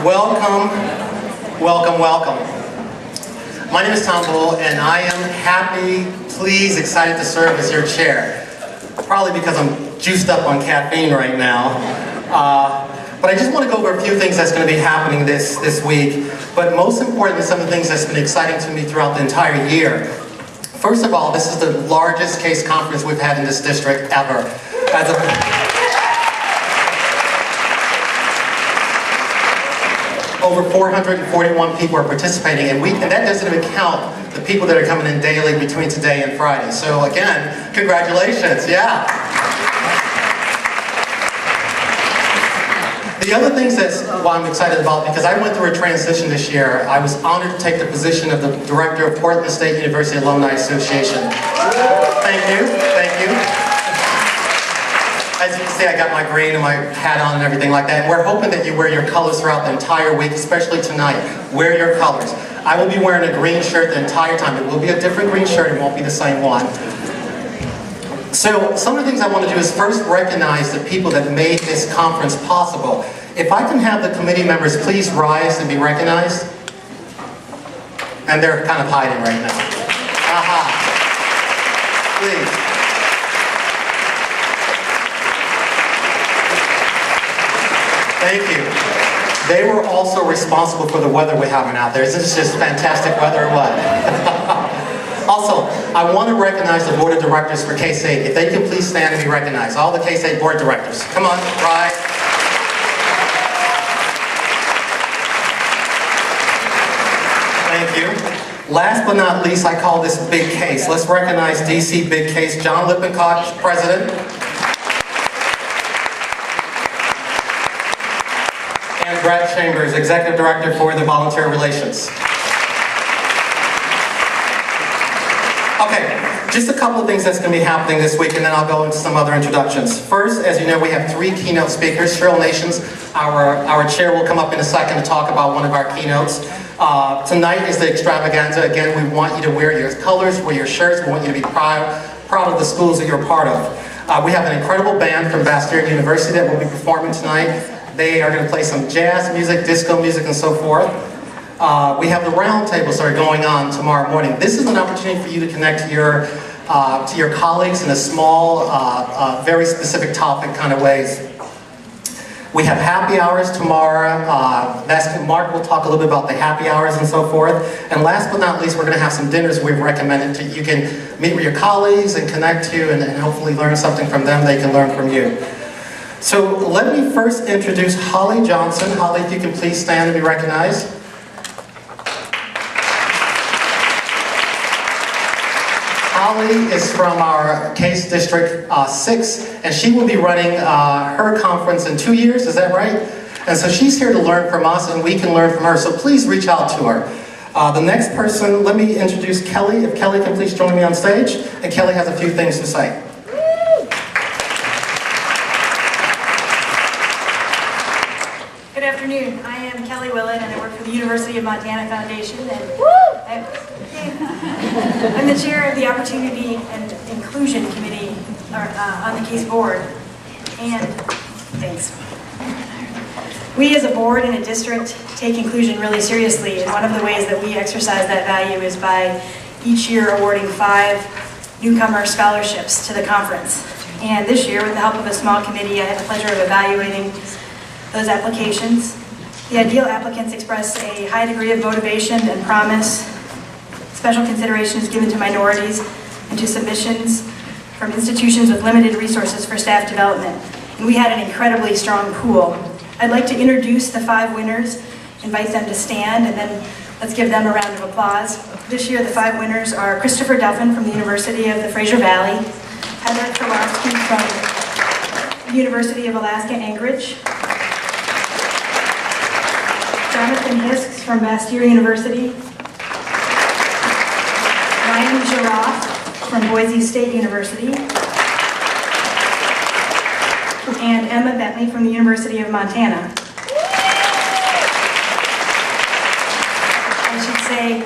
Welcome, welcome, welcome. My name is Tom Bull, and I am happy, pleased, excited to serve as your chair. Probably because I'm juiced up on caffeine right now. But I just want to go over a few things that's going to be happening this week. But most importantly, some of the things that's been exciting to me throughout the entire year. First of all, this is the largest case conference we've had in this district ever. Over 441 people are participating, and that doesn't even count the people that are coming in daily between today and Friday. So again, congratulations, yeah. The other things that's why I'm excited about, because I went through a transition this year. I was honored to take the position of the Director of Portland State University Alumni Association. Thank you, thank you. As you can see, I got my green and my hat on and everything like that. And we're hoping that you wear your colors throughout the entire week, especially tonight. Wear your colors. I will be wearing a green shirt the entire time. It will be a different green shirt, it won't be the same one. So some of the things I want to do is first recognize the people that made this conference possible. If I can have the committee members please rise and be recognized. And they're kind of hiding right now. Aha. Please. Thank you. They were also responsible for the weather we're having out there. Is this just fantastic weather or what? Also, I want to recognize the board of directors for K-State. If they can please stand and be recognized. All the K-State board directors. Come on, rise. Thank you. Last but not least, I call this big case. Let's recognize DC big case. John Lippincott, president. And Brett Chambers, executive director for the Volunteer Relations. Okay, just a couple of things that's going to be happening this week, and then I'll go into some other introductions. First, as you know, we have 3 keynote speakers. Cheryl Nations, our chair, will come up in a second to talk about one of our keynotes. Tonight is the extravaganza. Again, we want you to wear your colors, wear your shirts. We want you to be proud of the schools that you're part of. We have an incredible band from Bastyr University that will be performing tonight. They are going to play some jazz music, disco music, and so forth. We have the round tables that are going on tomorrow morning. This is an opportunity for you to connect to your colleagues in a small, very specific topic kind of ways. We have happy hours tomorrow. Mark will talk a little bit about the happy hours and so forth. And last but not least, we're going to have some dinners we've recommended to you can meet with your colleagues and connect to and hopefully learn something from them. They can learn from you. So let me first introduce Holly Johnson. Holly, if you can please stand and be recognized. Holly is from our Case District 6, and she will be running her conference in 2 years, is that right? And so she's here to learn from us, and we can learn from her, so please reach out to her. The next person, let me introduce Kelly. If Kelly can please join me on stage, and Kelly has a few things to say. Good afternoon. I am Kelly Willett, and I work for the University of Montana Foundation. And I'm the chair of the Opportunity and Inclusion Committee on the Case Board. And thanks. We as a board and a district take inclusion really seriously, and one of the ways that we exercise that value is by each year awarding 5 newcomer scholarships to the conference. And this year, with the help of a small committee, I had the pleasure of evaluating those applications. The ideal applicants express a high degree of motivation and promise. Special consideration is given to minorities and to submissions from institutions with limited resources for staff development. And we had an incredibly strong pool. I'd like to introduce the 5 winners, invite them to stand, and then let's give them a round of applause. This year the 5 winners are Christopher Duffin from the University of the Fraser Valley, Heather Kowalski from the University of Alaska Anchorage, Jonathan Hisks from Bastyr University, Ryan Giroff from Boise State University, and Emma Bentley from the University of Montana. I should say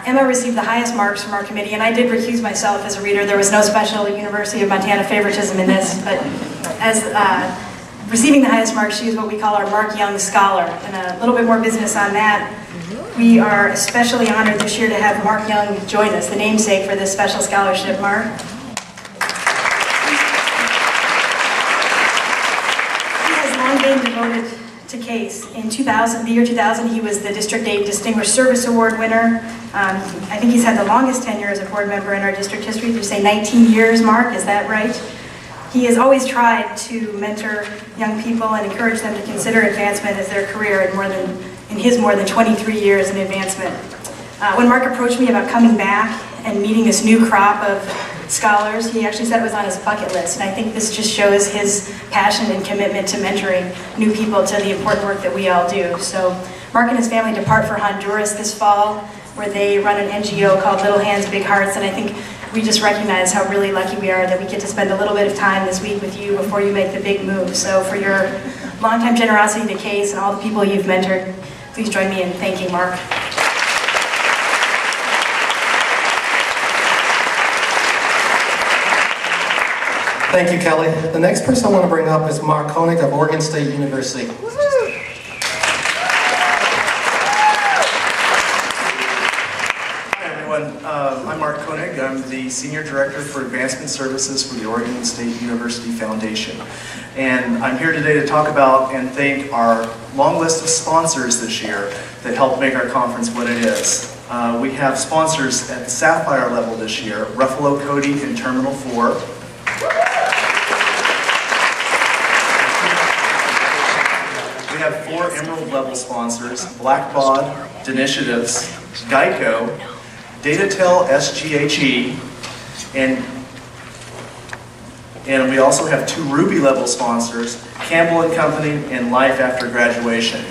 Emma received the highest marks from our committee, and I did recuse myself as a reader. There was no special University of Montana favoritism in this, but as receiving the highest marks, she is what we call our Mark Young Scholar. And a little bit more business on that. We are especially honored this year to have Mark Young join us, the namesake for this special scholarship. Mark. He has long been devoted to CASE. In the year 2000, he was the District 8 Distinguished Service Award winner. I think he's had the longest tenure as a board member in our district history. You say 19 years, Mark, is that right? He has always tried to mentor young people and encourage them to consider advancement as their career in his more than 23 years in advancement. When Mark approached me about coming back and meeting this new crop of scholars, he actually said it was on his bucket list, and I think this just shows his passion and commitment to mentoring new people to the important work that we all do. So Mark and his family depart for Honduras this fall, where they run an NGO called Little Hands, Big Hearts, and I think we just recognize how really lucky we are that we get to spend a little bit of time this week with you before you make the big move. So for your longtime generosity to CASE and all the people you've mentored, please join me in thanking Mark. Thank you, Kelly. The next person I want to bring up is Mark Koenig of Oregon State University. Hi, everyone. I'm Mark Koenig. I'm the Senior Director for Advancement Services for the Oregon State University Foundation. And I'm here today to talk about and thank our long list of sponsors this year that helped make our conference what it is. We have sponsors at the Sapphire level this year, Ruffalo Cody in Terminal 4. We have 4 Emerald level sponsors, Blackbaud, Denisitives, Geico, Datatel SGHE, and we also have 2 Ruby level sponsors, Campbell & Company and Life After Graduation.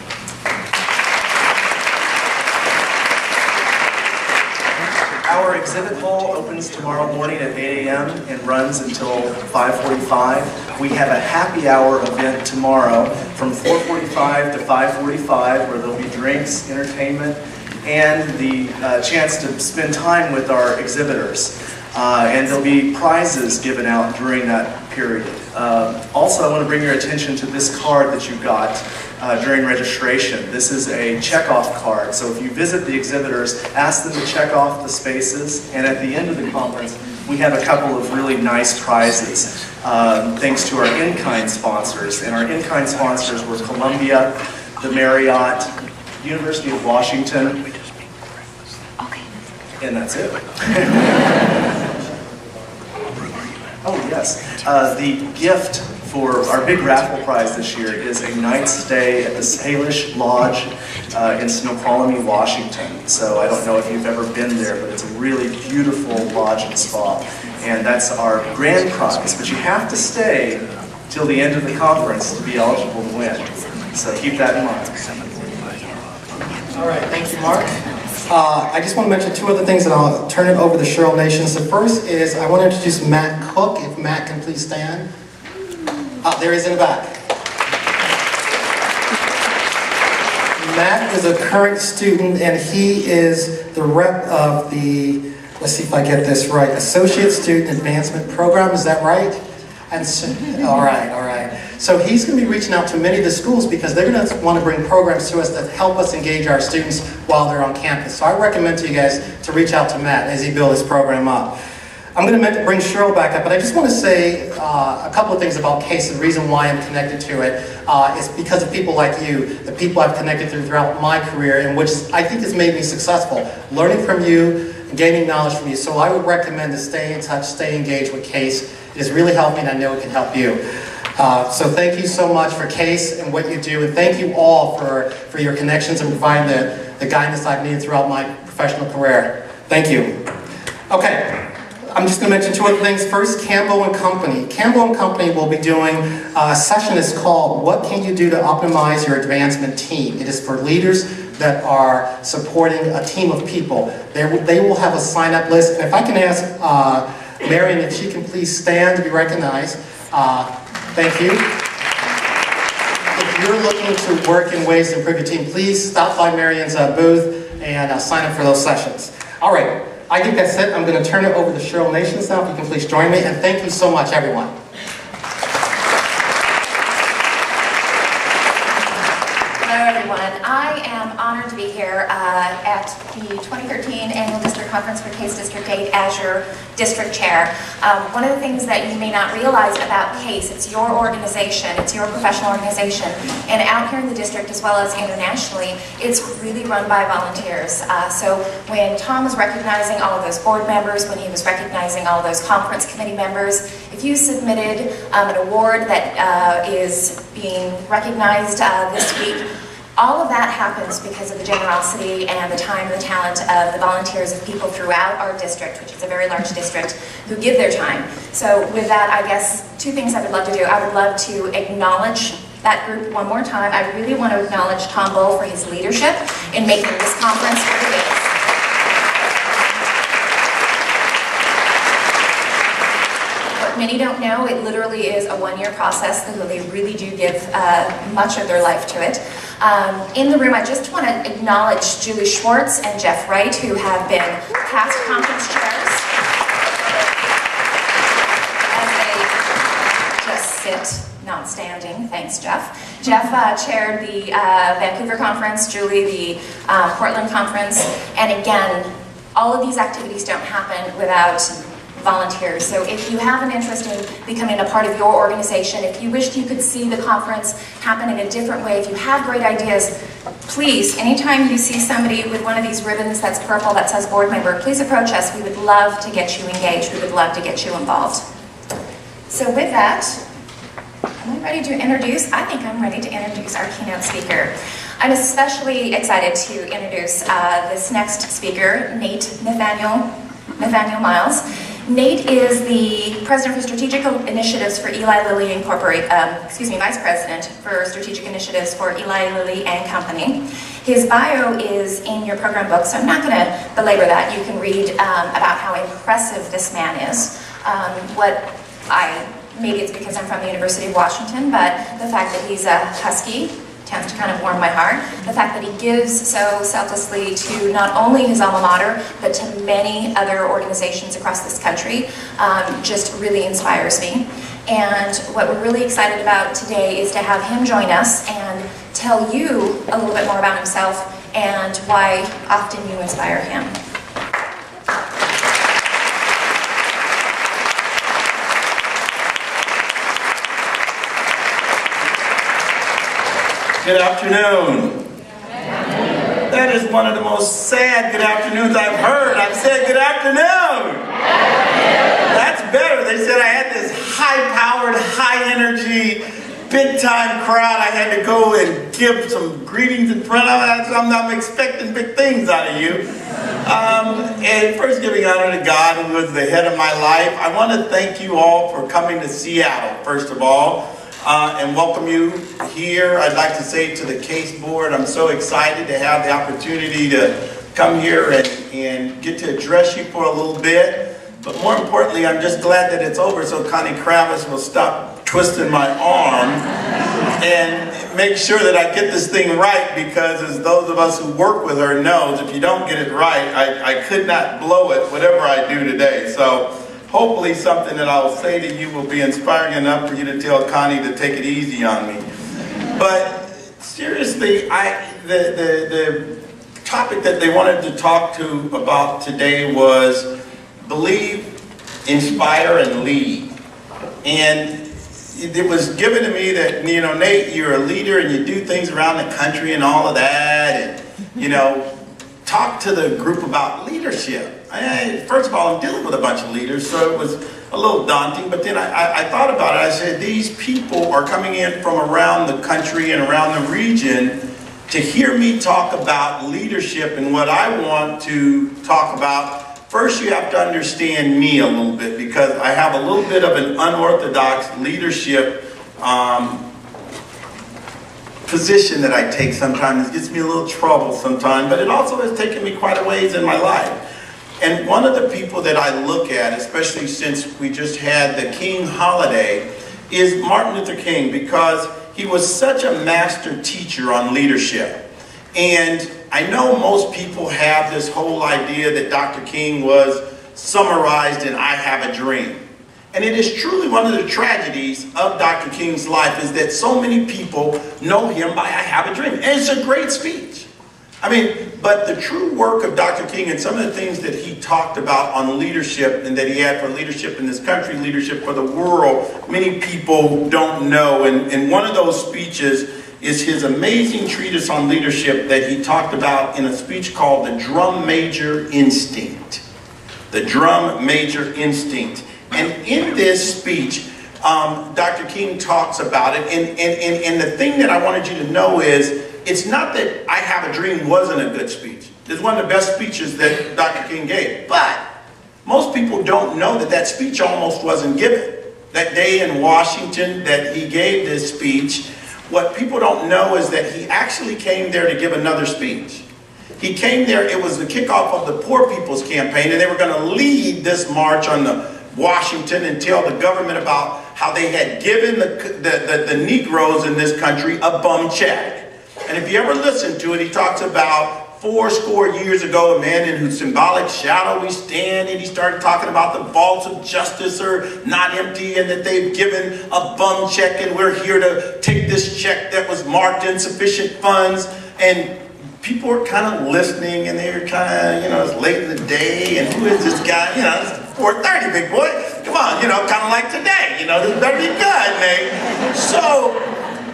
Our exhibit hall opens tomorrow morning at 8 a.m. and runs until 5:45. We have a happy hour event tomorrow from 4:45 to 5:45 where there'll be drinks, entertainment, and the chance to spend time with our exhibitors. And there'll be prizes given out during that period. Also, I want to bring your attention to this card that you got during registration. This is a checkoff card. So if you visit the exhibitors, ask them to check off the spaces. And at the end of the conference, we have a couple of really nice prizes, thanks to our in-kind sponsors. And our in-kind sponsors were Columbia, the Marriott, University of Washington, and that's it. Oh yes, the gift for our big raffle prize this year is a night's stay at the Salish Lodge in Snoqualmie, Washington. So I don't know if you've ever been there, but it's a really beautiful lodge and spa. And that's our grand prize, but you have to stay till the end of the conference to be eligible to win. So keep that in mind. All right, thank you, Mark. I just want to mention 2 other things and I'll turn it over to Cheryl Nations. The first is I want to introduce Matt Cook, if Matt can please stand. There he is in the back. Matt is a current student and he is the rep of the, let's see if I get this right, Associate Student Advancement Program, is that right? And so, all right. So he's going to be reaching out to many of the schools because they're going to want to bring programs to us that help us engage our students while they're on campus. So I recommend to you guys to reach out to Matt as he builds this program up. I'm going to bring Cheryl back up, but I just want to say a couple of things about CASE. The reason why I'm connected to it is because of people like you, the people I've connected throughout my career, and which I think has made me successful. Learning from you, gaining knowledge from you. So I would recommend to stay in touch, stay engaged with CASE. It has really helped me and I know it can help you. So thank you so much for CASE and what you do, and thank you all for your connections and providing the guidance I've needed throughout my professional career. Thank you. Okay. I'm just going to mention 2 other things. First, Campbell & Company. Campbell & Company will be doing a session that's called What Can You Do to Optimize Your Advancement Team? It is for leaders that are supporting a team of people. They will have a sign-up list. And if I can ask Marion if she can please stand to be recognized. Thank you. If you're looking to work in ways to improve your team, please stop by Marion's booth and sign up for those sessions. All right. I think that's it. I'm going to turn it over to Cheryl Nations now, if you can please join me. And thank you so much, everyone. everyone. I am honored to be here at the 2013 Annual District Conference for CASE District 8 as your district chair. One of the things that you may not realize about CASE, it's your organization, it's your professional organization, and out here in the district as well as internationally, it's really run by volunteers. So when Tom was recognizing all of those board members, when he was recognizing all of those conference committee members, if you submitted an award that is being recognized this week, all of that happens because of the generosity and the time and the talent of the volunteers of people throughout our district, which is a very large district, who give their time. So with that, I guess two things I would love to do. I would love to acknowledge that group one more time. I really want to acknowledge Tom Bull for his leadership in making this conference what it is. Many don't know, it literally is a one-year process, though they really do give much of their life to it. In the room, I just want to acknowledge Julie Schwartz and Jeff Wright, who have been past conference chairs as they just sit, not standing. Thanks, Jeff. Jeff chaired the Vancouver conference, Julie the Portland conference, and again, all of these activities don't happen without volunteers. So if you have an interest in becoming a part of your organization, if you wished you could see the conference happen in a different way, if you have great ideas, please, anytime you see somebody with one of these ribbons that's purple that says board member, please approach us. We would love to get you engaged. We would love to get you involved. So with that, am I ready to introduce? I think I'm ready to introduce our keynote speaker. I'm especially excited to introduce this next speaker, Nathaniel Miles. Nate is the President for Strategic Initiatives for Eli Lilly Incorporated, Vice President for Strategic Initiatives for Eli Lilly and Company. His bio is in your program book, so I'm not going to belabor that. You can read about how impressive this man is. Maybe it's because I'm from the University of Washington, but the fact that he's a Husky tends to kind of warm my heart. The fact that he gives so selflessly to not only his alma mater, but to many other organizations across this country just really inspires me. And what we're really excited about today is to have him join us and tell you a little bit more about himself and why often you inspire him. Good afternoon. That is one of the most sad good afternoons I've heard. I've said good afternoon. That's better. They said I had this high-powered, high-energy, big-time crowd. I had to go and give some greetings in front of it. I'm expecting big things out of you. And first, giving honor to God, who was the head of my life. I want to thank you all for coming to Seattle, first of all. And welcome you here. I'd like to say to the CASE board, I'm so excited to have the opportunity to come here and get to address you for a little bit. But more importantly, I'm just glad that it's over so Connie Kravis will stop twisting my arm and make sure that I get this thing right, because as those of us who work with her knows, if you don't get it right, I could not blow it, whatever I do today. So hopefully something that I'll say to you will be inspiring enough for you to tell Connie to take it easy on me. But seriously, the topic that they wanted to talk about today was believe, inspire, and lead. And it was given to me that, Nate, you're a leader and you do things around the country and all of that, and, talk to the group about leadership. First of all, I'm dealing with a bunch of leaders, so it was a little daunting, but then I thought about it. I said, these people are coming in from around the country and around the region to hear me talk about leadership, and what I want to talk about. First, you have to understand me a little bit, because I have a little bit of an unorthodox leadership position that I take sometimes. It gets me a little trouble sometimes, but it also has taken me quite a ways in my life. And one of the people that I look at, especially since we just had the King holiday, is Martin Luther King, because he was such a master teacher on leadership. And I know most people have this whole idea that Dr. King was summarized in I Have a Dream. And it is truly one of the tragedies of Dr. King's life is that so many people know him by I Have a Dream. And it's a great speech. I mean, but the true work of Dr. King and some of the things that he talked about on leadership and that he had for leadership in this country, leadership for the world, many people don't know. And one of those speeches is his amazing treatise on leadership that he talked about in a speech called The Drum Major Instinct. The Drum Major Instinct. And in this speech, Dr. King talks about it. And the thing that I wanted you to know is, it's not that I Have a Dream wasn't a good speech. It's one of the best speeches that Dr. King gave. But most people don't know that that speech almost wasn't given. That day in Washington that he gave this speech, what people don't know is that he actually came there to give another speech. He came there, it was the kickoff of the Poor People's Campaign, and they were going to lead this march on the Washington and tell the government about how they had given the Negroes in this country a bum check. And if you ever listen to it, he talks about 80 years ago, a man in whose symbolic shadow we stand, and he started talking about the vaults of justice are not empty and that they've given a bum check and we're here to take this check that was marked insufficient funds. And people were kind of listening and they were kind of, it's late in the day and who is this guy? It's 4:30, big boy. Come on, kind of like today. This better be good, Nate. So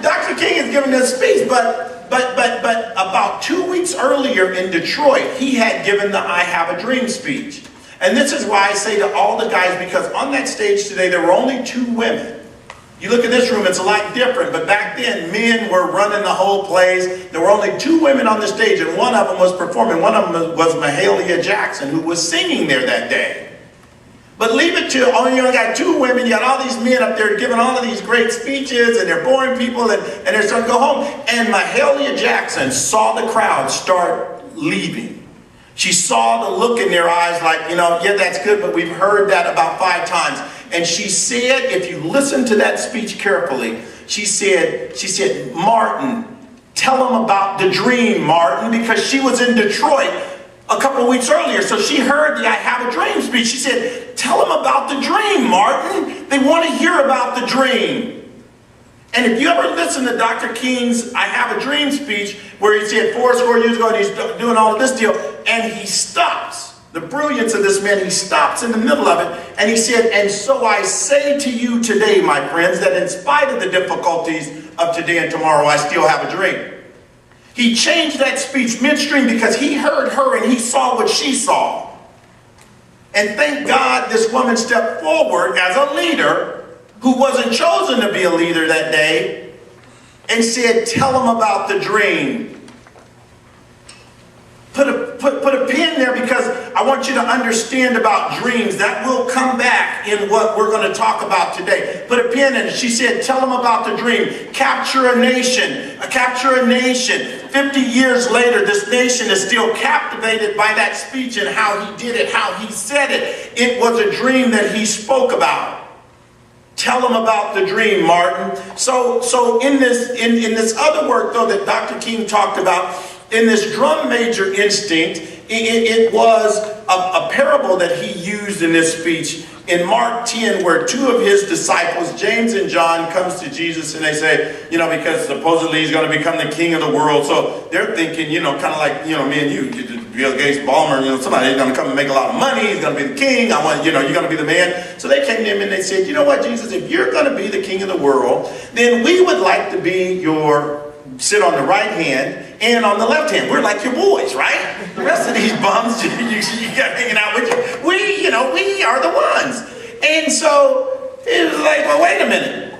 Dr. King is giving this speech, but about 2 weeks earlier in Detroit, he had given the I Have a Dream speech. And this is why I say to all the guys, because on that stage today, there were only 2 women. You look at this room, it's a lot different, but back then, men were running the whole place. There were only 2 women on the stage, and one of them was performing. One of them was Mahalia Jackson, who was singing there that day. But leave it to, you only got 2 women, you got all these men up there giving all of these great speeches, and they're boring people, and they're starting to go home. And Mahalia Jackson saw the crowd start leaving. She saw the look in their eyes like, yeah, that's good, but we've heard that about 5 times. And she said, if you listen to that speech carefully, she said, Martin, tell them about the dream, Martin, because she was in Detroit a couple of weeks earlier, so she heard the I Have a Dream speech. She said, tell them about the dream, Martin. They want to hear about the dream. And if you ever listen to Dr. King's I Have a Dream speech, where he said 80 years ago, and he's doing all of this deal, and he stops, the brilliance of this man, he stops in the middle of it, and he said, and so I say to you today, my friends, that in spite of the difficulties of today and tomorrow, I still have a dream. He changed that speech midstream because he heard her and he saw what she saw. And thank God this woman stepped forward as a leader who wasn't chosen to be a leader that day and said, tell them about the dream. Put a pin there because I want you to understand about dreams. That will come back in what we're going to talk about today. Put a pin in it. She said, tell them about the dream. Capture a nation. Capture a nation. 50 years later, this nation is still captivated by that speech and how he did it, how he said it. It was a dream that he spoke about. Tell them about the dream, Martin. So in this other work, though, that Dr. King talked about, in this drum major instinct, it was a parable that he used in this speech in Mark 10, where 2 of his disciples, James and John, comes to Jesus and they say, because supposedly he's going to become the king of the world. So they're thinking, kind of like, me and you, Bill Gates, Ballmer, somebody's going to come and make a lot of money. He's going to be the king. You're going to be the man. So they came to him and they said, you know what, Jesus, if you're going to be the king of the world, then we would like to be sit on the right hand and on the left hand. We're like your boys, right? The rest of these bums you got hanging out with you, we are the ones. And so it was like, well, wait a minute.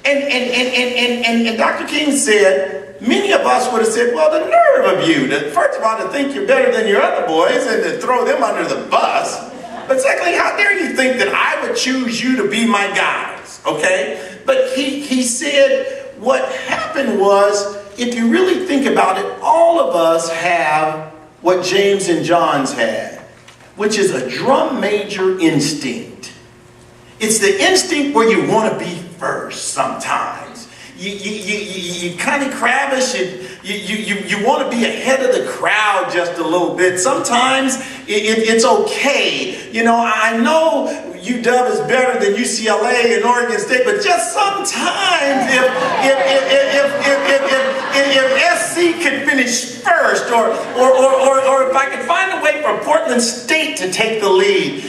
And Dr. King said, many of us would have said, well, the nerve of you, first of all, to think you're better than your other boys and to throw them under the bus. But secondly, how dare you think that I would choose you to be my guys, okay? But he said, what happened was, if you really think about it, all of us have what James and John's had, which is a drum major instinct. It's the instinct where you want to be first sometimes. You kind of crabbish, you want to be ahead of the crowd just a little bit. Sometimes it's okay. I know UW is better than UCLA and Oregon State, but just sometimes if SC could finish first, or if I could find a way for Portland State to take the lead,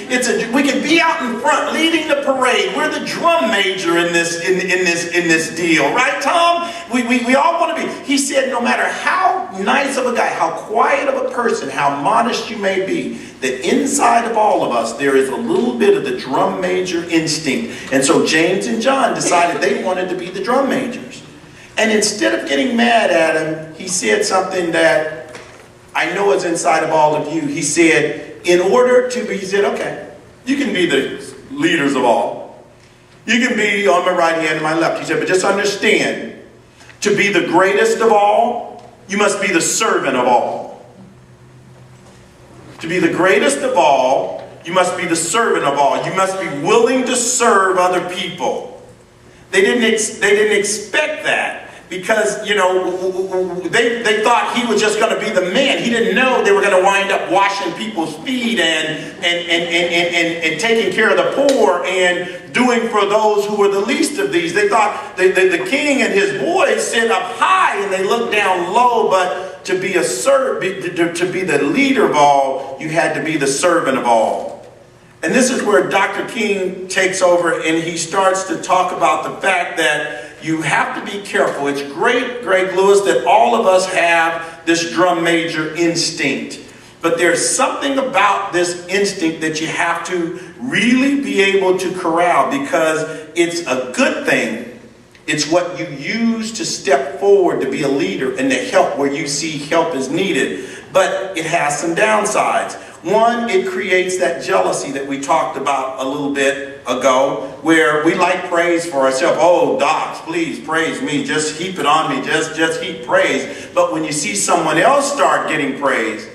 we could be out in front leading the parade. We're the drum major in this deal, right, Tom? We all want to be. He said, no matter how nice of a guy, how quiet of a person, how modest you may be, that inside of all of us there is a little bit of the drum major instinct. And so James and John decided they wanted to be the drum majors. And instead of getting mad at him, he said something that I know is inside of all of you. He said, he said, okay, you can be the leaders of all. You can be on my right hand and my left. He said, but just understand, to be the greatest of all, you must be the servant of all. To be the greatest of all, you must be the servant of all. You must be willing to serve other people. They didn't expect that because, you know, they thought he was just going to be the man. He didn't know they were going to wind up washing people's feet and taking care of the poor and doing for those who were the least of these. They thought the king and his boys sit up high and they look down low, but to be the leader of all, you had to be the servant of all. And this is where Dr. King takes over and he starts to talk about the fact that you have to be careful. It's great, Greg Lewis, that all of us have this drum major instinct. But there's something about this instinct that you have to really be able to corral, because it's a good thing. It's what you use to step forward to be a leader and to help where you see help is needed. But it has some downsides. One, it creates that jealousy that we talked about a little bit ago, where we like praise for ourselves. Oh, docs, please praise me. Just heap it on me. Just heap praise. But when you see someone else start getting praise,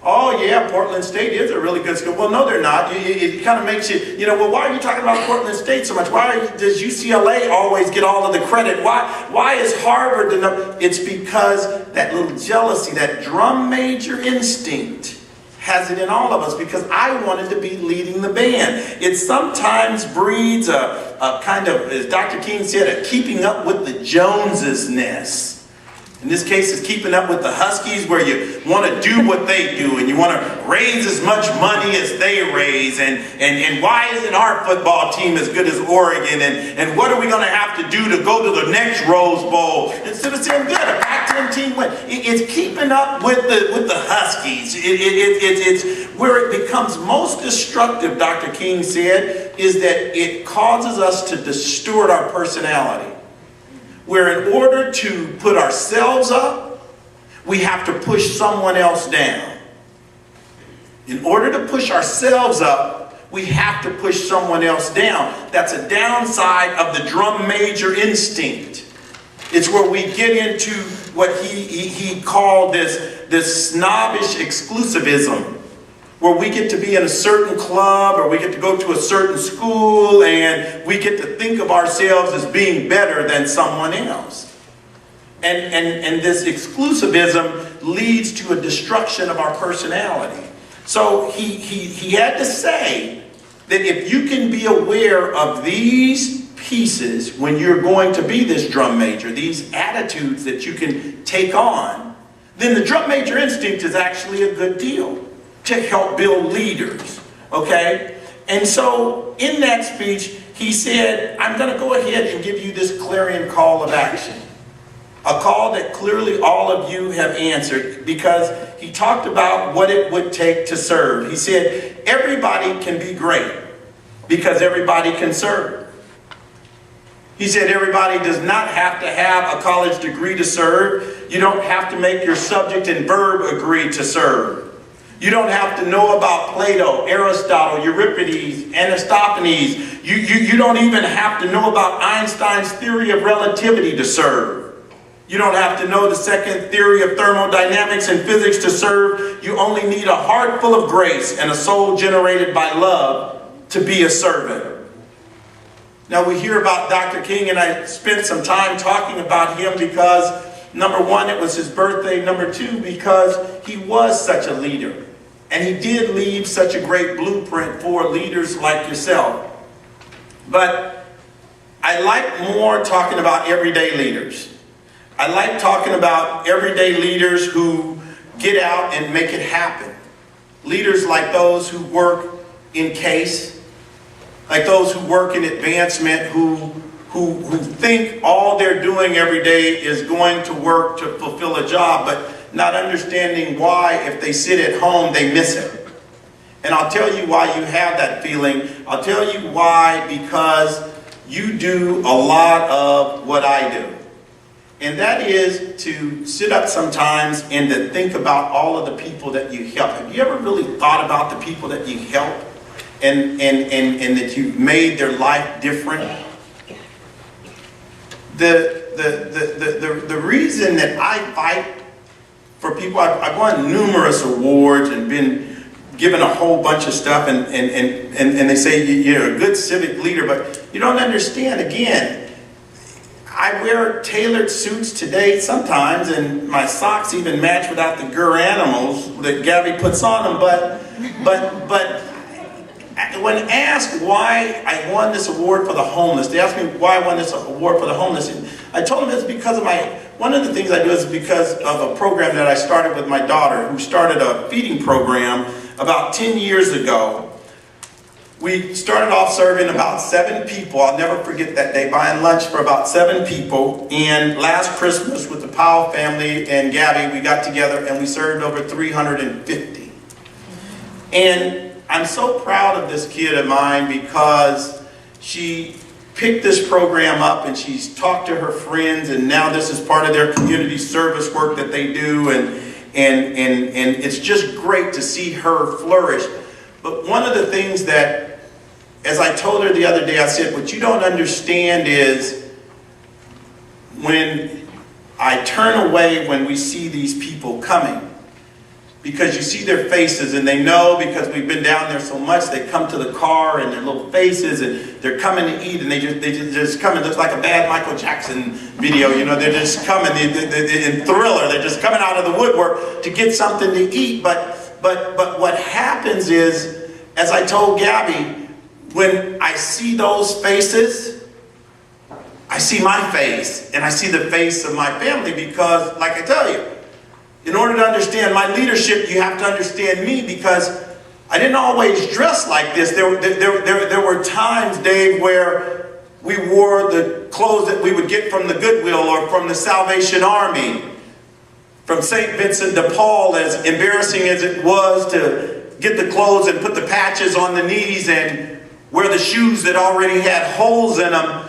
oh yeah, Portland State is a really good school. Well, no, they're not. It kind of makes you, well, why are you talking about Portland State so much? Does UCLA always get all of the credit? Why is Harvard enough? It's because that little jealousy, that drum major instinct has it in all of us, because I wanted to be leading the band. It sometimes breeds a kind of, as Dr. King said, a keeping up with the Joneses-ness. In this case, it's keeping up with the Huskies, where you want to do what they do and you want to raise as much money as they raise. And why isn't our football team as good as Oregon? And what are we going to have to do to go to the next Rose Bowl? Instead of saying, good, a Pac-10 team win. It's keeping up with the Huskies. It's where it becomes most destructive, Dr. King said, is that it causes us to distort our personality. Where in order to put ourselves up, we have to push someone else down. In order to push ourselves up, we have to push someone else down. That's a downside of the drum major instinct. It's where we get into what he called this snobbish exclusivism, where we get to be in a certain club or we get to go to a certain school and we get to think of ourselves as being better than someone else. And this exclusivism leads to a destruction of our personality. So he had to say that if you can be aware of these pieces when you're going to be this drum major, these attitudes that you can take on, then the drum major instinct is actually a good deal to help build leaders, okay? And so in that speech, he said, I'm going to go ahead and give you this clarion call of action. A call that clearly all of you have answered, because he talked about what it would take to serve. He said, everybody can be great because everybody can serve. He said everybody does not have to have a college degree to serve. You don't have to make your subject and verb agree to serve. You don't have to know about Plato, Aristotle, Euripides, Aristophanes. You don't even have to know about Einstein's theory of relativity to serve. You don't have to know the second theory of thermodynamics and physics to serve. You only need a heart full of grace and a soul generated by love to be a servant. Now we hear about Dr. King, and I spent some time talking about him because, number one, it was his birthday. Number two, because he was such a leader. And he did leave such a great blueprint for leaders like yourself. But I like more talking about everyday leaders. I like talking about everyday leaders who get out and make it happen. Leaders like those who work in case, like those who work in advancement, who think all they're doing every day is going to work to fulfill a job, but not understanding why, if they sit at home, they miss it. And I'll tell you why you have that feeling. I'll tell you why, because you do a lot of what I do. And that is to sit up sometimes and to think about all of the people that you help. Have you ever really thought about the people that you help and that you've made their life different? The reason that I fight for people, I've won numerous awards and been given a whole bunch of stuff, and they say you're a good civic leader, but you don't understand. Again, I wear tailored suits today sometimes, and my socks even match without the Gur animals that Gabby puts on them. But when asked why I won this award for the homeless, they asked me why I won this award for the homeless. And I told them it's because of one of the things I do is because of a program that I started with my daughter, who started a feeding program about 10 years ago. We started off serving about 7 people. I'll never forget that day, buying lunch for about 7 people. And last Christmas with the Powell family and Gabby, we got together and we served over 350. And I'm so proud of this kid of mine because she picked this program up and she's talked to her friends, and now this is part of their community service work that they do, and it's just great to see her flourish. But one of the things that, as I told her the other day, I said, what you don't understand is when I turn away when we see these people coming, because you see their faces and they know, because we've been down there so much, they come to the car and their little faces and they're coming to eat, and they just come. It looks like a bad Michael Jackson video, you know, they're just coming in Thriller, they're just coming out of the woodwork to get something to eat. But what happens is, as I told Gabby, when I see those faces, I see my face and I see the face of my family, because like I tell you, in order to understand my leadership, you have to understand me, because I didn't always dress like this. There were times, Dave, where we wore the clothes that we would get from the Goodwill or from the Salvation Army, from St. Vincent de Paul, as embarrassing as it was to get the clothes and put the patches on the knees and wear the shoes that already had holes in them.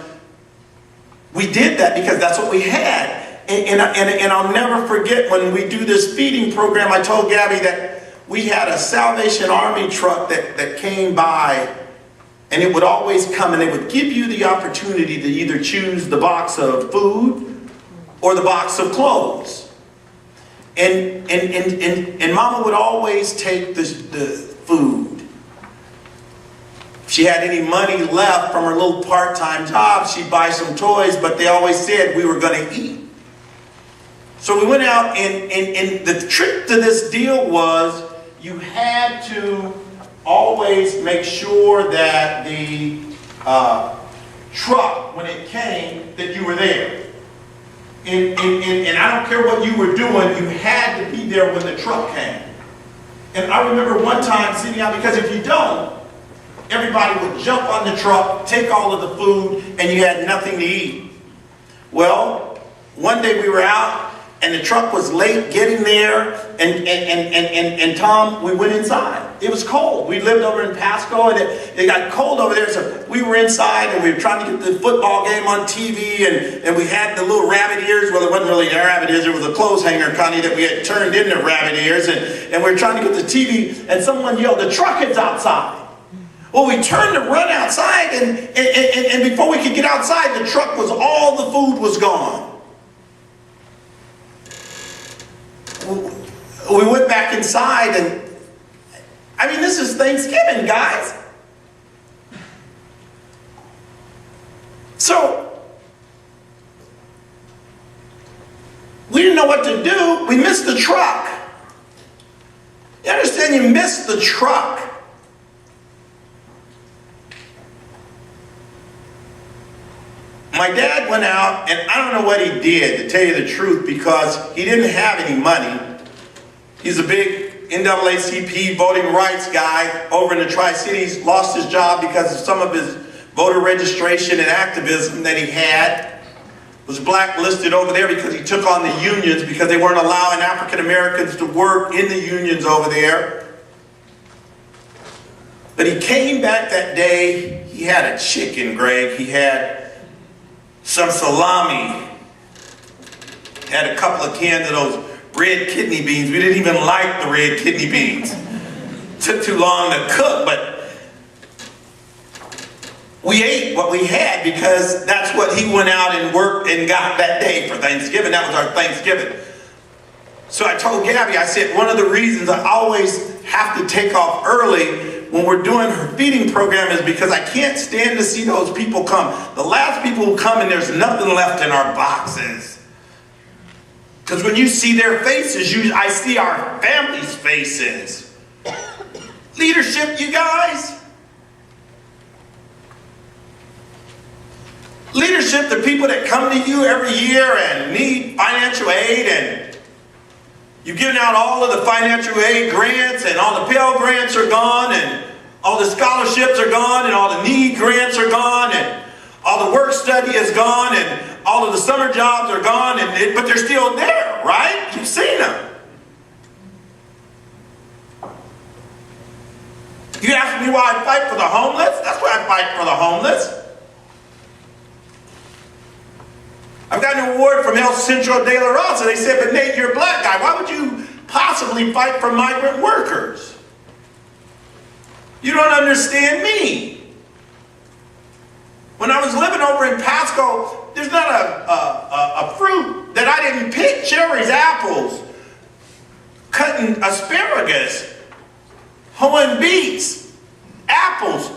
We did that because that's what we had. And I'll never forget when we do this feeding program, I told Gabby that we had a Salvation Army truck that came by, and it would always come and it would give you the opportunity to either choose the box of food or the box of clothes. And Mama would always take the food. If she had any money left from her little part-time job, she'd buy some toys, but they always said we were going to eat. So we went out, and the trick to this deal was you had to always make sure that the truck, when it came, that you were there. And I don't care what you were doing, you had to be there when the truck came. And I remember one time sitting out, because if you don't, everybody would jump on the truck, take all of the food, and you had nothing to eat. Well, one day we were out, and the truck was late getting there, and Tom, we went inside. It was cold. We lived over in Pasco, and it got cold over there, so we were inside, and we were trying to get the football game on TV, and we had the little rabbit ears. Well, it wasn't really rabbit ears, it was a clothes hanger, Connie, that we had turned into rabbit ears, and we were trying to get the TV, and someone yelled, "The truck is outside." Well, we turned to run outside, and before we could get outside, the truck was, all the food was gone. We went back inside, and I mean, this is Thanksgiving, guys. So we didn't know what to do. We missed the truck. You understand, you missed the truck. My dad went out, and I don't know what he did, to tell you the truth, because he didn't have any money. He's a big NAACP voting rights guy over in the Tri-Cities, lost his job because of some of his voter registration and activism that he had. Was blacklisted over there because he took on the unions because they weren't allowing African Americans to work in the unions over there. But he came back that day, he had a chicken, Greg. He had some salami, had a couple of cans of those red kidney beans. We didn't even like the red kidney beans. Took too long to cook, but we ate what we had because that's what he went out and worked and got that day for Thanksgiving. That was our Thanksgiving. So I told Gabby, I said, one of the reasons I always have to take off early when we're doing her feeding program is because I can't stand to see those people come. The last people who come and there's nothing left in our boxes. Because when you see their faces, I see our families' faces. Leadership, you guys. Leadership, the people that come to you every year and need financial aid, and you've given out all of the financial aid grants, and all the Pell grants are gone, and all the scholarships are gone, and all the need grants are gone, and all the work study is gone, and all of the summer jobs are gone, but they're still there, right? You've seen them. You ask me why I fight for the homeless? That's why I fight for the homeless. I've got an award from El Centro de la Raza. They said, but Nate, you're a black guy. Why would you possibly fight for migrant workers? You don't understand me. When I was living over in Pasco, there's not a fruit that I didn't pick. Cherries, apples, cutting asparagus, hoeing beets, apples,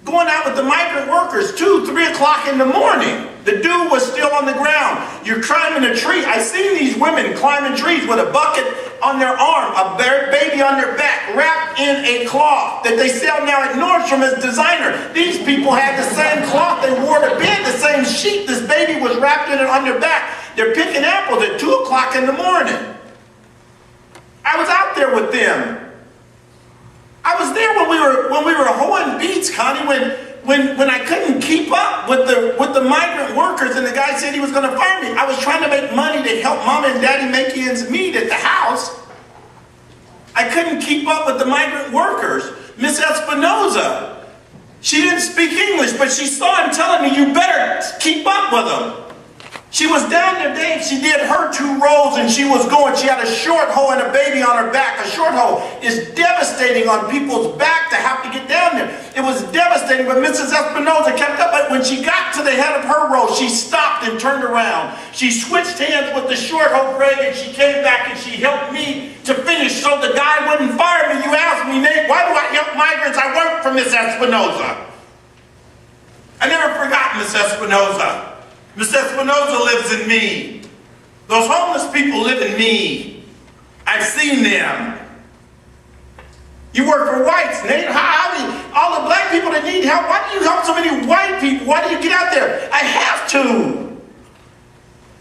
going out with the migrant workers 2, 3 o'clock in the morning. The dew was still on the ground. You're climbing a tree. I've seen these women climbing trees with a bucket on their arm, a baby on their back, wrapped in a cloth that they sell now at Nordstrom as designer. These people had the same cloth they wore to bed, the same sheet this baby was wrapped in it on their back. They're picking apples at 2 o'clock in the morning. I was out there with them. I was there when we were hoeing beets, Connie, when I couldn't keep up with the migrant workers, and the guy said he was going to fire me. I was trying to make money to help Mama and Daddy make ends meet at the house. I couldn't keep up with the migrant workers. Miss Espinoza, she didn't speak English, but she saw him telling me, you better keep up with them. She was down there, Dave. She did her 2 rows and she was going. She had a short hoe and a baby on her back. A short hoe is devastating on people's back to have to get down there. It was devastating, but Mrs. Espinoza kept up. But when she got to the head of her row, she stopped and turned around. She switched hands with the short hoe, Greg, and she came back and she helped me to finish so the guy wouldn't fire me. You asked me, Nate, why do I help migrants? I work for Miss Espinoza. I never forgot Miss Espinoza. Miss Espinoza lives in me. Those homeless people live in me. I've seen them. You work for whites, Nate. How do you, all the black people that need help, why do you help so many white people? Why do you get out there? I have to.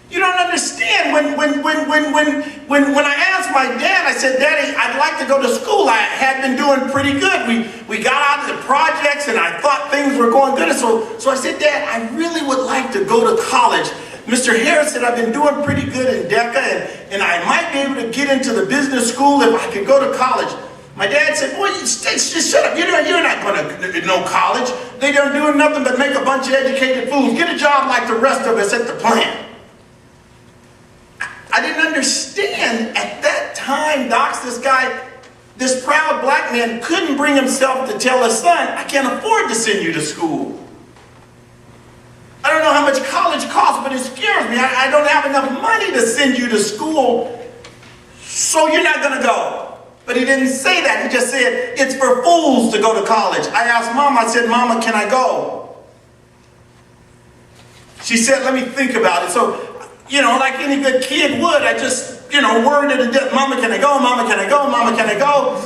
You don't understand. When I asked my dad, I said, Daddy, I'd like to go to school. I had been doing pretty good. We got out of the projects and I thought things were going good. So I said, Dad, I really would like to go to college. Mr. Harris said, I've been doing pretty good in DECA and I might be able to get into the business school if I could go to college. My dad said, boy, just shut up. You're not going to no college. They don't do nothing but make a bunch of educated fools. Get a job like the rest of us at the plant. I didn't understand at that time, Docs, this proud black man couldn't bring himself to tell his son, I can't afford to send you to school. I don't know how much college costs, but it scares me. I don't have enough money to send you to school, so you're not going to go. But he didn't say that. He just said, it's for fools to go to college. I asked Mom, I said, Mama, can I go? She said, let me think about it. So, you know, like any good kid would, I just worried to death. Mama, can I go? Mama, can I go? Mama, can I go?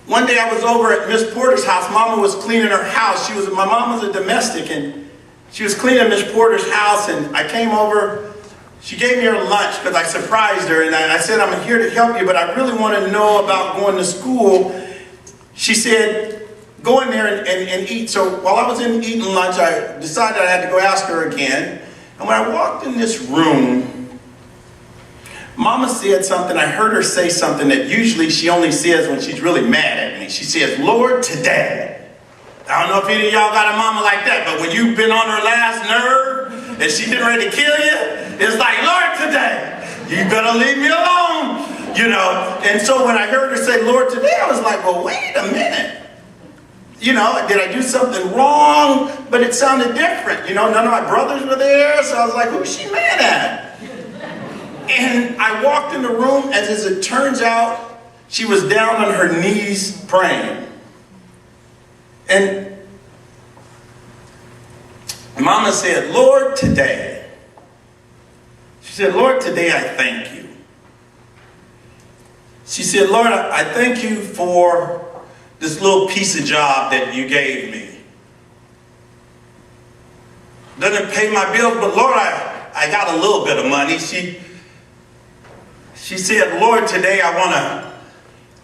One day I was over at Miss Porter's house. Mama was cleaning her house. My mom was a domestic, and she was cleaning Miss Porter's house, and I came over. She gave me her lunch because I surprised her, and I said, I'm here to help you, but I really want to know about going to school. She said, go in there and eat. So while I was eating lunch, I decided I had to go ask her again. And when I walked in this room, Mama said something. I heard her say something that usually she only says when she's really mad at me. She says, Lord, today. I don't know if any of y'all got a mama like that, but when you've been on her last nerve and she's getting ready to kill you, it's like, Lord, today, you better leave me alone, And so when I heard her say, Lord, today, I was like, well, wait a minute. Did I do something wrong? But it sounded different. None of my brothers were there, so I was like, who's she mad at? And I walked in the room, and as it turns out, she was down on her knees praying. And Mama said, Lord, today. She said, Lord, today I thank you. She said, Lord, I thank you for this little piece of job that you gave me. Doesn't pay my bills, but Lord, I got a little bit of money. She said, Lord, today I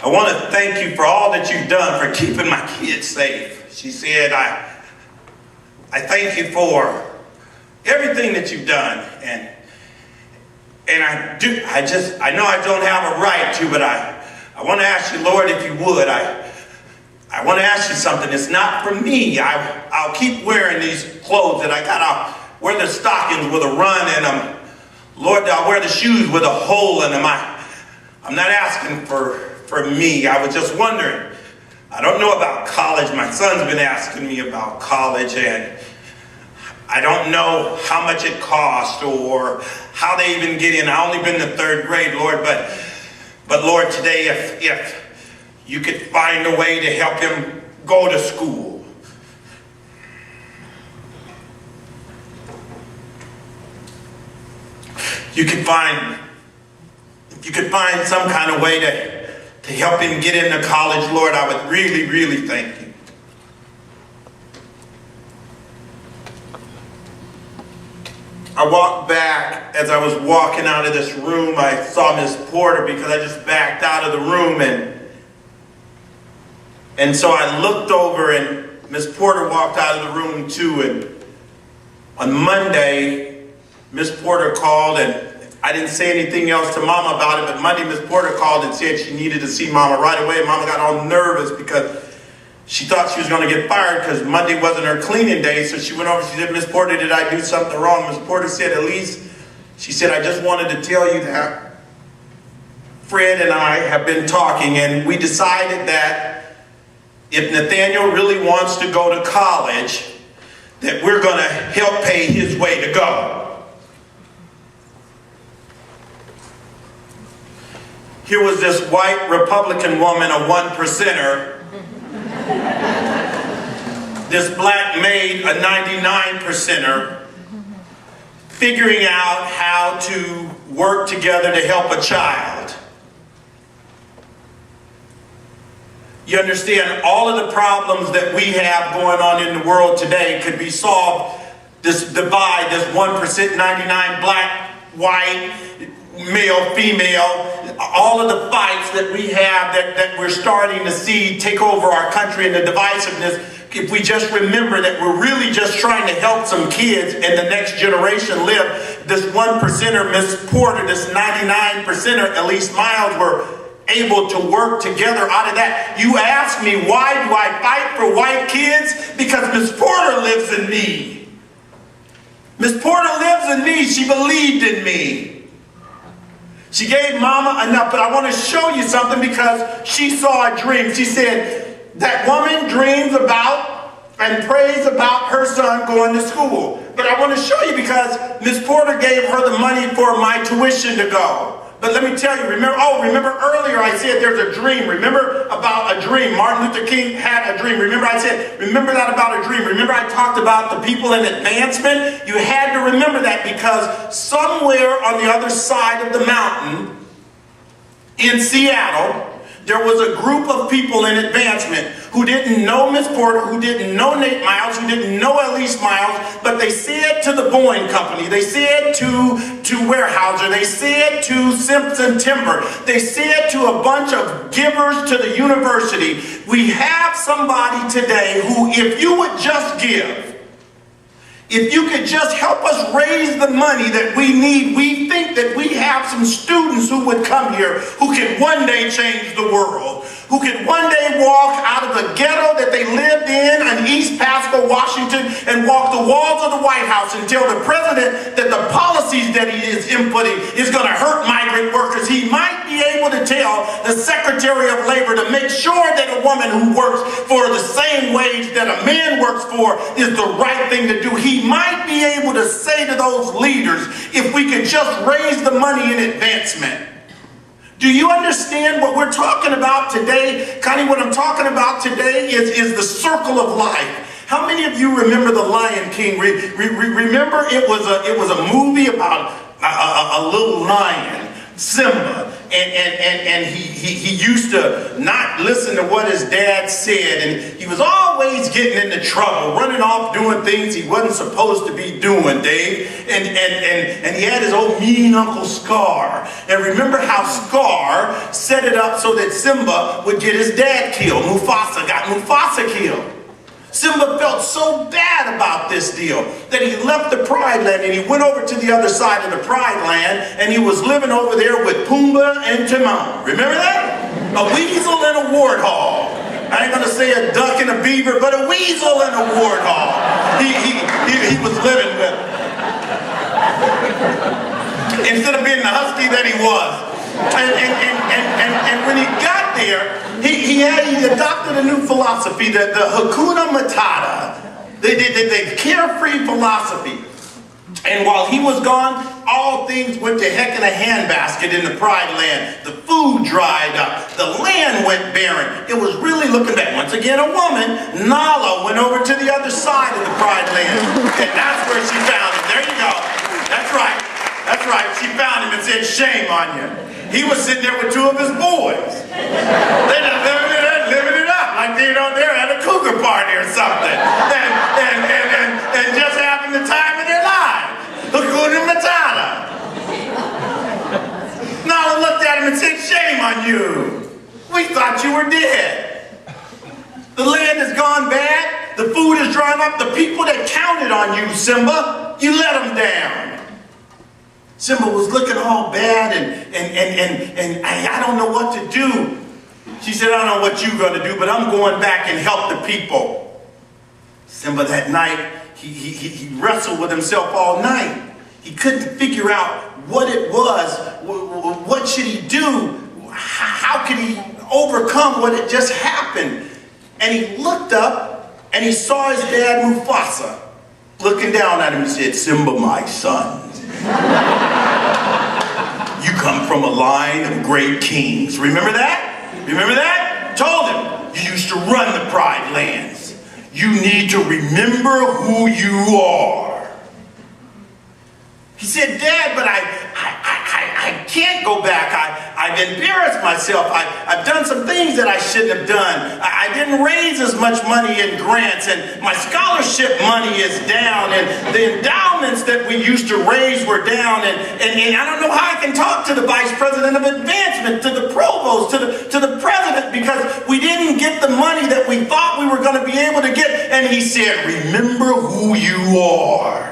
want to thank you for all that you've done for keeping my kids safe. She said, I thank you for everything that you've done. And I know I don't have a right to, but I want to ask you, Lord, if you would, I want to ask you something. It's not for me. I'll keep wearing these clothes that I got. I'll wear the stockings with a run in them. Lord, I'll wear the shoes with a hole in them. I'm not asking for me. I was just wondering. I don't know about college. My son's been asking me about college, and I don't know how much it costs or how they even get in. I only been to 3rd grade, Lord, but Lord, today, if you could find a way to help him go to school. If you could find some kind of way to help him get into college, Lord, I would really, really thank you. I walked back. As I was walking out of this room, I saw Miss Porter because I just backed out of the room, and so I looked over, and Miss Porter walked out of the room too. And on Monday, Miss Porter called, and I didn't say anything else to Mama about it, but Monday Miss Porter called and said she needed to see Mama right away. Mama got all nervous because she thought she was going to get fired because Monday wasn't her cleaning day. So she went over, she said, Miss Porter, did I do something wrong? Miss Porter said, Elise, she said, I just wanted to tell you that Fred and I have been talking, and we decided that if Nathaniel really wants to go to college, that we're going to help pay his way to go. Here was this white Republican woman, a 1%er. This black maid, a 99%er, figuring out how to work together to help a child. You understand, all of the problems that we have going on in the world today could be solved. This divide, this 1%, 99, black, white, male, female, all of the fights that we have that we're starting to see take over our country and the divisiveness, if we just remember that we're really just trying to help some kids and the next generation live, this 1%er, Miss Porter, this 99%er, Elise Miles, were able to work together out of that. You ask me, why do I fight for white kids? Because Miss Porter lives in me. Miss Porter lives in me. She believed in me. She gave Mama enough, but I want to show you something because she saw a dream. She said, that woman dreams about and prays about her son going to school. But I want to show you because Miss Porter gave her the money for my tuition to go. But let me tell you, remember earlier I said there's a dream. Remember about a dream. Martin Luther King had a dream. Remember I said, remember that about a dream. Remember I talked about the people in advancement? You had to remember that because somewhere on the other side of the mountain in Seattle, there was a group of people in advancement who didn't know Miss Porter, who didn't know Nate Miles, who didn't know Elise Miles, but they said to the Boeing Company, they said to Weyerhaeuser, they said to Simpson Timber, they said to a bunch of givers to the university, we have somebody today who, if you would just give, if you could just help us raise the money that we need, we think that we have some students who would come here who can one day change the world, who could one day walk out of the ghetto that they lived in East Pasco, Washington, and walk the walls of the White House and tell the president that the policies that he is inputting is going to hurt migrant workers. He might be able to tell the Secretary of Labor to make sure that a woman who works for the same wage that a man works for is the right thing to do. He might be able to say to those leaders, if we could just raise the money in advancement. Do you understand what we're talking about today? Connie, what I'm talking about today is the circle of life. How many of you remember The Lion King? Remember it was a movie about a little lion, Simba, and he used to not listen to what his dad said, and he was always getting into trouble, running off doing things he wasn't supposed to be doing, Dave, and he had his old mean Uncle Scar. And remember how Scar set it up so that Simba would get his dad killed. Mufasa got Mufasa killed. Simba felt so bad about this deal that he left the Pride Land and he went over to the other side of the Pride Land and he was living over there with Pumbaa and Timon. Remember that? A weasel and a warthog. I ain't gonna say a duck and a beaver, but a weasel and a warthog. He was living with. Instead of being the husky that he was. And when he got there, he adopted a new philosophy, the Hakuna Matata, the carefree philosophy. And while he was gone, all things went to heck in a handbasket in the Pride Land. The food dried up. The land went barren. It was really looking bad. Once again, a woman, Nala, went over to the other side of the Pride Land. And that's where she found him. There you go. That's right. That's right. She found him and said, shame on you. He was sitting there with two of his boys. They just living it up like they're at a cougar party or something. And just having the time of their life. Hakuna Matata. Nala looked at him and said, shame on you. We thought you were dead. The land has gone bad. The food is drying up. The people that counted on you, Simba, you let them down. Simba was looking all bad and I don't know what to do. She said, I don't know what you're going to do, but I'm going back and help the people. Simba that night, he wrestled with himself all night. He couldn't figure out what it was. What should he do? How could he overcome what had just happened? And he looked up and he saw his dad Mufasa looking down at him and said, Simba, my son. You come from a line of great kings. Remember that? Remember that? Told him, you used to run the Pride Lands. You need to remember who you are. He said, Dad, but I can't go back. I've embarrassed myself. I've done some things that I shouldn't have done. I didn't raise as much money in grants, and my scholarship money is down, and the endowments that we used to raise were down, and I don't know how I can talk to the Vice President of Advancement, to the Provost, to the President, because we didn't get the money that we thought we were going to be able to get. And he said, remember who you are.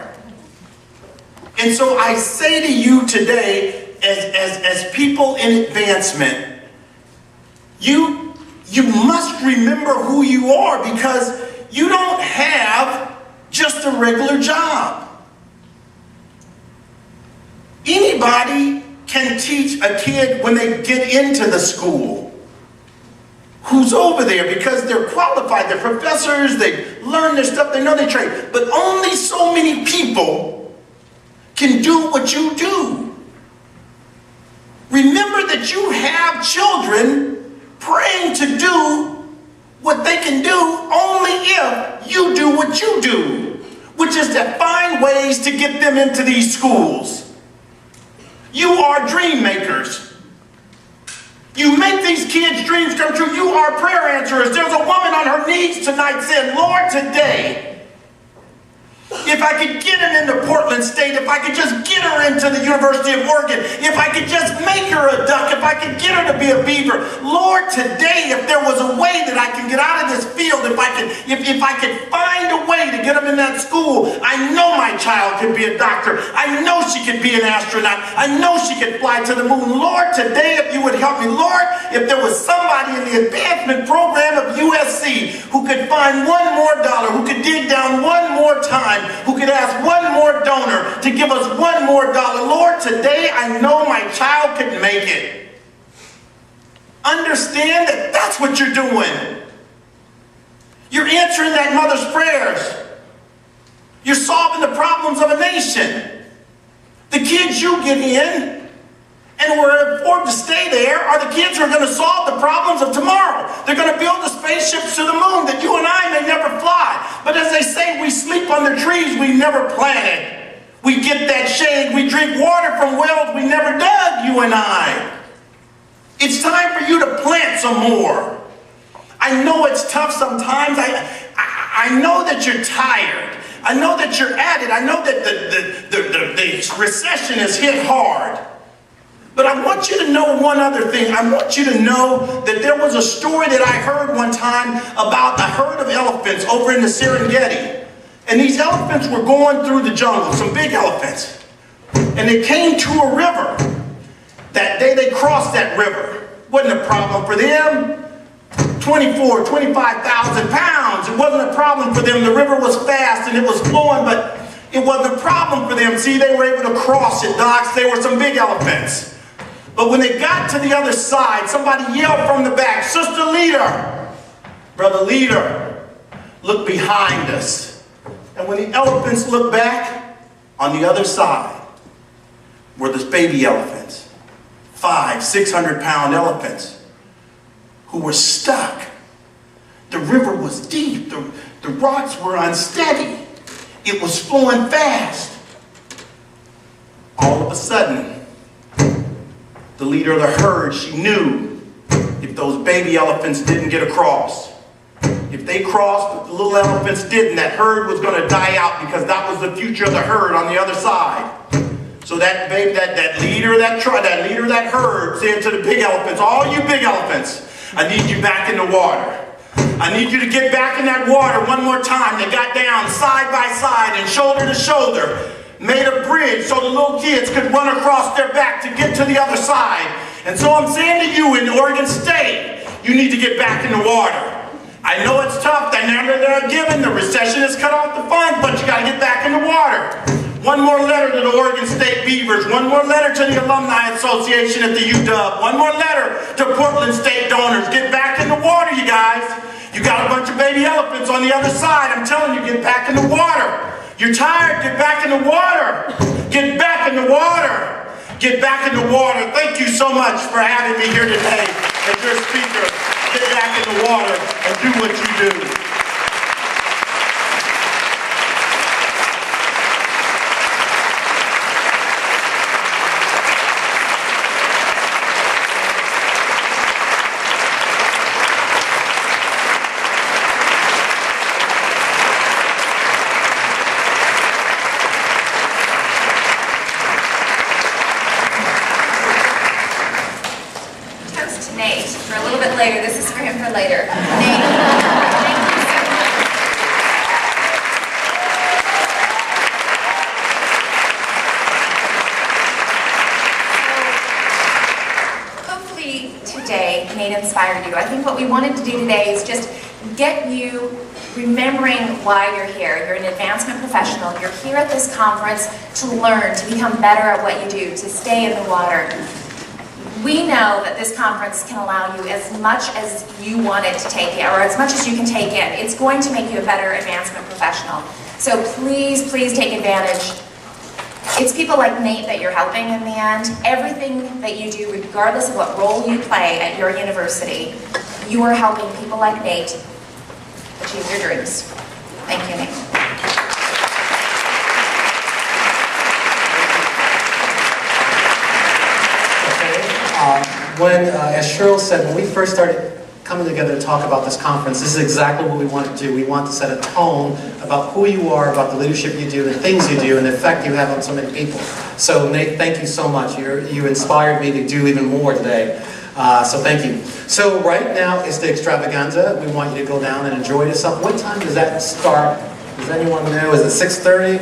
And so I say to you today, as people in advancement, you must remember who you are, because you don't have just a regular job. Anybody can teach a kid when they get into the school who's over there, because they're qualified, they're professors, they learn their stuff, they know their trade. But only so many people can do what you do. Remember that you have children praying to do what they can do only if you do what you do, which is to find ways to get them into these schools. You are dream makers. You make these kids' dreams come true. You are prayer answerers. There's a woman on her knees tonight saying, Lord, today, if I could get him into Portland State, if I could just get her into the University of Oregon, if I could just make her a duck, if I could get her to be a beaver. Lord, today, if there was a way that I can get out of this field, if I could find a way to get him in that school, I know my child could be a doctor. I know she could be an astronaut. I know she could fly to the moon. Lord, today, if you would help me. Lord, if there was somebody in the advancement program of USC who could find one more dollar, who could dig down one more time, who could ask one more donor to give us one more dollar. Lord, today I know my child could make it. Understand that that's what you're doing. You're answering that mother's prayers. You're solving the problems of a nation. The kids you get in and were afforded to stay there are the kids who are going to solve the problems of tomorrow. They're going to build the spaceships to the moon that you and I may never fly. But as they say, we sleep under trees we never planted. We get that shade. We drink water from wells we never dug, you and I. It's time for you to plant some more. I know it's tough sometimes. I know that you're tired. I know that you're at it. I know that the recession has hit hard. But I want you to know one other thing. I want you to know that there was a story that I heard one time about a herd of elephants over in the Serengeti. And these elephants were going through the jungle, some big elephants. And they came to a river. That day they crossed that river. Wasn't a problem for them. 24, 25,000 pounds. It wasn't a problem for them. The river was fast and it was flowing, but it wasn't a problem for them. See, they were able to cross it, docs. They were some big elephants. But when they got to the other side, somebody yelled from the back, Sister Leader, Brother Leader, look behind us. And when the elephants looked back, on the other side were the baby elephants, 500-600-pound elephants who were stuck. The river was deep. The rocks were unsteady. It was flowing fast. All of a sudden, the leader of the herd, she knew if those baby elephants didn't get across, if they crossed, but the little elephants didn't, that herd was going to die out because that was the future of the herd on the other side. So that leader of that herd said to the big elephants, all you big elephants, I need you back in the water. I need you to get back in that water one more time. They got down side by side and shoulder to shoulder, made a bridge so the little kids could run across their back to get to the other side. And so I'm saying to you in Oregon State, you need to get back in the water. I know it's tough, the number they're given, the recession has cut off the funds, but you got to get back in the water. One more letter to the Oregon State Beavers, one more letter to the Alumni Association at the UW, one more letter to Portland State donors. Get back in the water, you guys. You got a bunch of baby elephants on the other side. I'm telling you, get back in the water. You're tired, get back in the water. Get back in the water. Get back in the water. Thank you so much for having me here today as your speaker. Get back in the water and do what you do. Later. This is for him for later. Nate, thank you so much. So, hopefully today Nate inspired you. I think what we wanted to do today is just get you remembering why you're here. You're an advancement professional. You're here at this conference to learn, to become better at what you do, to stay in the water. We know that this conference can allow you as much as you want it to take in, or as much as you can take in. It's going to make you a better advancement professional. So please, please take advantage. It's people like Nate that you're helping in the end. Everything that you do, regardless of what role you play at your university, you are helping people like Nate achieve your dreams. Thank you, Nate. As Cheryl said, when we first started coming together to talk about this conference, this is exactly what we want to do. We want to set a tone about who you are, about the leadership you do, the things you do, and the effect you have on so many people. So Nate, thank you so much. You inspired me to do even more today. So thank you. So right now is the extravaganza. We want you to go down and enjoy yourself. What time does that start? Does anyone know? Is it 6:30?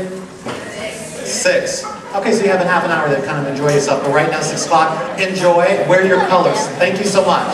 6. Okay, so you have a half an hour to kind of enjoy yourself. But right now, 6 o'clock. Enjoy. Wear your colors. Thank you so much.